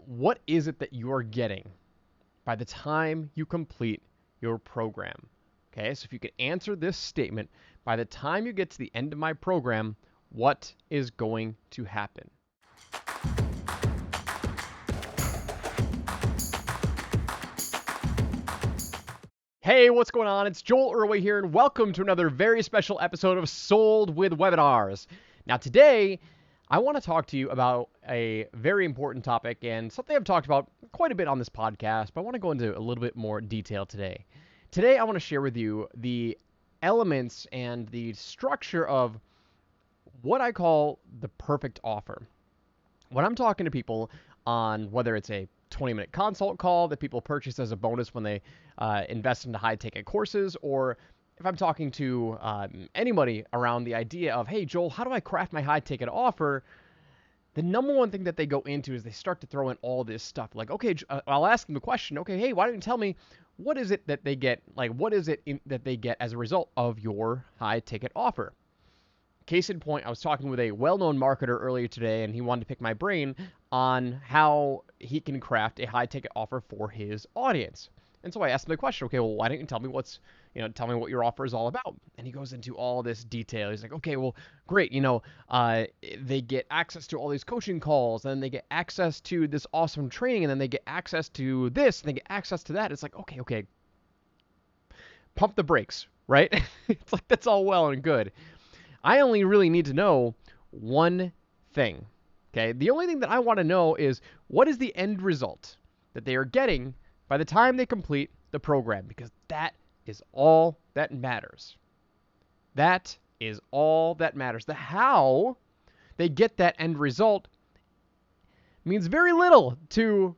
what is it that you're getting by the time you complete your program? Okay, so if you could answer this statement, by the time you get to the end of my program, what is going to happen? Hey, what's going on? It's Joel Irway here, and welcome to another very special episode of Sold with Webinars. Now, today, I want to talk to you about a very important topic and something I've talked about quite a bit on this podcast, but I want to go into a little bit more detail today. Today, I want to share with you the elements and the structure of what I call the perfect offer. When I'm talking to people on whether it's a 20-minute consult call that people purchase as a bonus when they invest into high-ticket courses, or if I'm talking to anybody around the idea of, hey, Joel, how do I craft my high-ticket offer? The number one thing that they go into is they start to throw in all this stuff. Like, okay, I'll ask them the question, okay, hey, why don't you tell me what is it that they get, like, what is it that they get as a result of your high-ticket offer? Case in point, I was talking with a well-known marketer earlier today, and he wanted to pick my brain on how he can craft a high-ticket offer for his audience. And so I asked him the question, okay, well, why don't you tell me tell me what your offer is all about? And he goes into all this detail. He's like, okay, well, great, they get access to all these coaching calls, and then they get access to this awesome training, and then they get access to this, and they get access to that. It's like, okay, pump the brakes, right? It's like, that's all well and good. I only really need to know one thing, okay? The only thing that I want to know is what is the end result that they are getting by the time they complete the program, because that is all that matters. That is all that matters. The how they get that end result means very little to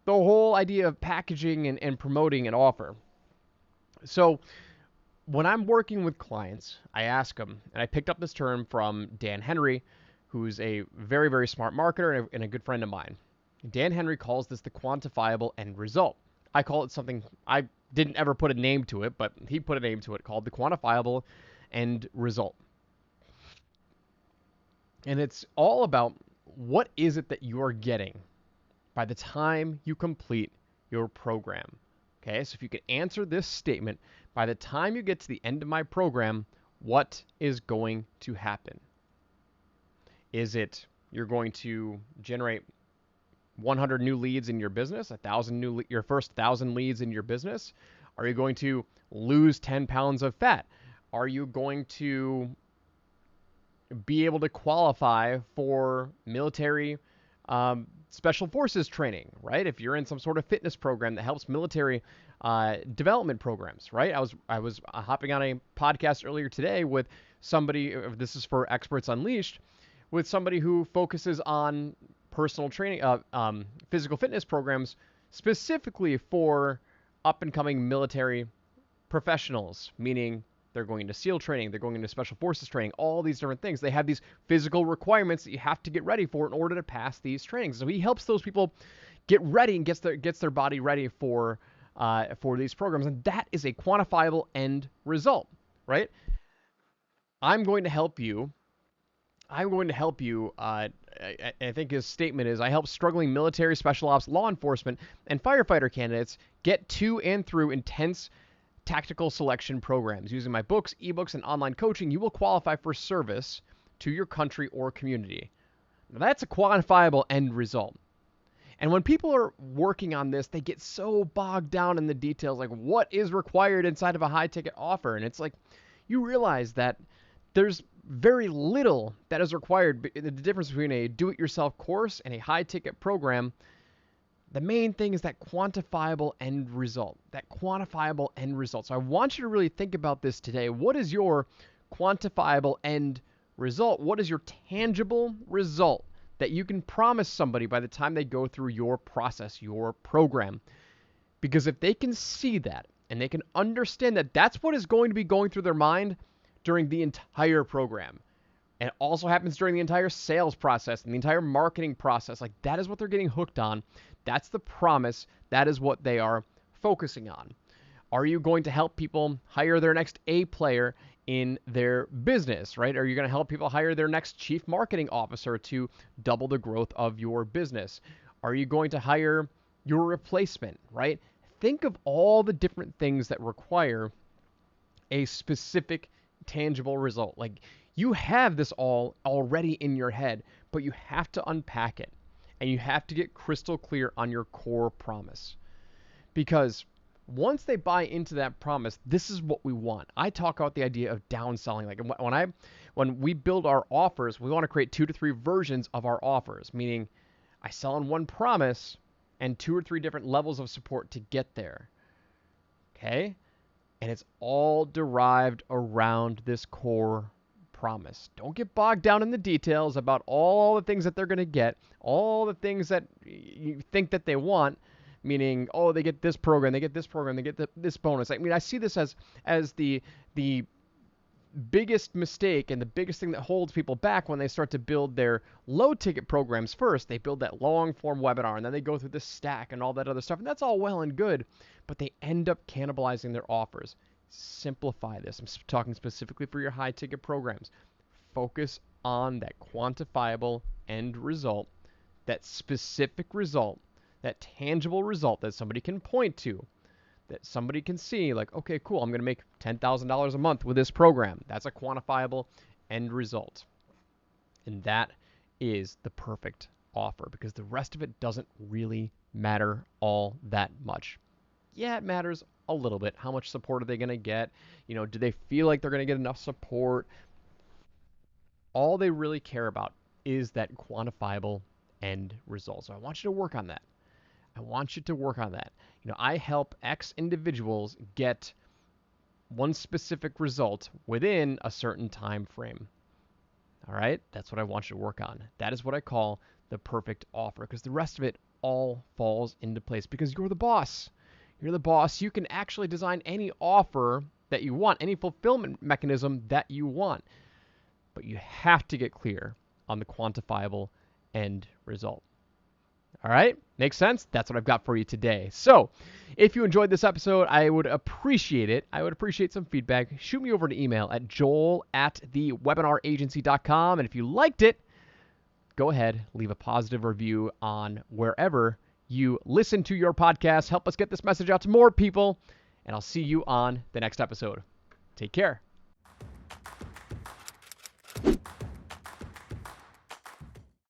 the whole idea of packaging and promoting an offer. So when I'm working with clients, I ask them, and I picked up this term from Dan Henry, who's a very, very smart marketer and a good friend of mine. Dan Henry calls this the quantifiable end result. I call it something, I didn't ever put a name to it, but he put a name to it called the quantifiable end result. And it's all about what is it that you're getting by the time you complete your program. Okay, so if you could answer this statement, by the time you get to the end of my program, what is going to happen? Is it you're going to generate 100 new leads in your business, your first 1,000 leads in your business? Are you going to lose 10 pounds of fat? Are you going to be able to qualify for military special forces training, right? If you're in some sort of fitness program that helps military development programs, right? I was hopping on a podcast earlier today with somebody, this is for Experts Unleashed, with somebody who focuses on personal training, physical fitness programs specifically for up-and-coming military professionals, meaning they're going into SEAL training, they're going into special forces training, all these different things. They have these physical requirements that you have to get ready for in order to pass these trainings. So he helps those people get ready and gets their body ready for these programs, and that is a quantifiable end result, right? I'm going to help you. I think his statement is, I help struggling military, special ops, law enforcement, and firefighter candidates get to and through intense tactical selection programs. Using my books, ebooks, and online coaching, you will qualify for service to your country or community. Now, that's a quantifiable end result. And when people are working on this, they get so bogged down in the details, like what is required inside of a high-ticket offer. And it's like, you realize that there's very little that is required. The difference between a do-it-yourself course and a high-ticket program, the main thing is that quantifiable end result. That quantifiable end result. So I want you to really think about this today. What is your quantifiable end result? What is your tangible result that you can promise somebody by the time they go through your process, your program? Because if they can see that and they can understand that that's what is going to be going through their mind during the entire program, and it also happens during the entire sales process and the entire marketing process, like that is what they're getting hooked on. That's the promise. That is what they are focusing on. Are you going to help people hire their next A player in their business, right? Are you going to help people hire their next chief marketing officer to double the growth of your business? Are you going to hire your replacement, right? Think of all the different things that require a specific tangible result. Like, you have this all already in your head, but you have to unpack it and you have to get crystal clear on your core promise. Because once they buy into that promise, this is what we want. I talk about the idea of downselling. Like, when we build our offers, we want to create 2 to 3 versions of our offers, meaning I sell on one promise and 2 or 3 different levels of support to get there. Okay? And it's all derived around this core promise. Don't get bogged down in the details about all the things that they're going to get, all the things that you think that they want, meaning, oh, they get this program, they get this program, they get this bonus. I mean, I see this as the biggest mistake and the biggest thing that holds people back when they start to build their low ticket programs first. They build that long form webinar and then they go through the stack and all that other stuff. And that's all well and good, but they end up cannibalizing their offers. Simplify this. I'm talking specifically for your high ticket programs. Focus on that quantifiable end result, that specific result, that tangible result that somebody can point to, that somebody can see, like, okay, cool, I'm going to make $10,000 a month with this program. That's a quantifiable end result. And that is the perfect offer, because the rest of it doesn't really matter all that much. Yeah, it matters a little bit. How much support are they going to get? You know, do they feel like they're going to get enough support? All they really care about is that quantifiable end result. So I want you to work on that. I want you to work on that. You know, I help X individuals get one specific result within a certain time frame. All right? That's what I want you to work on. That is what I call the perfect offer, because the rest of it all falls into place because you're the boss. You're the boss. You can actually design any offer that you want, any fulfillment mechanism that you want. But you have to get clear on the quantifiable end result. All right? Makes sense? That's what I've got for you today. So, if you enjoyed this episode, I would appreciate it. I would appreciate some feedback. Shoot me over an email at joel@thewebinaragency.com. And if you liked it, go ahead, leave a positive review on wherever you listen to your podcast. Help us get this message out to more people. And I'll see you on the next episode. Take care.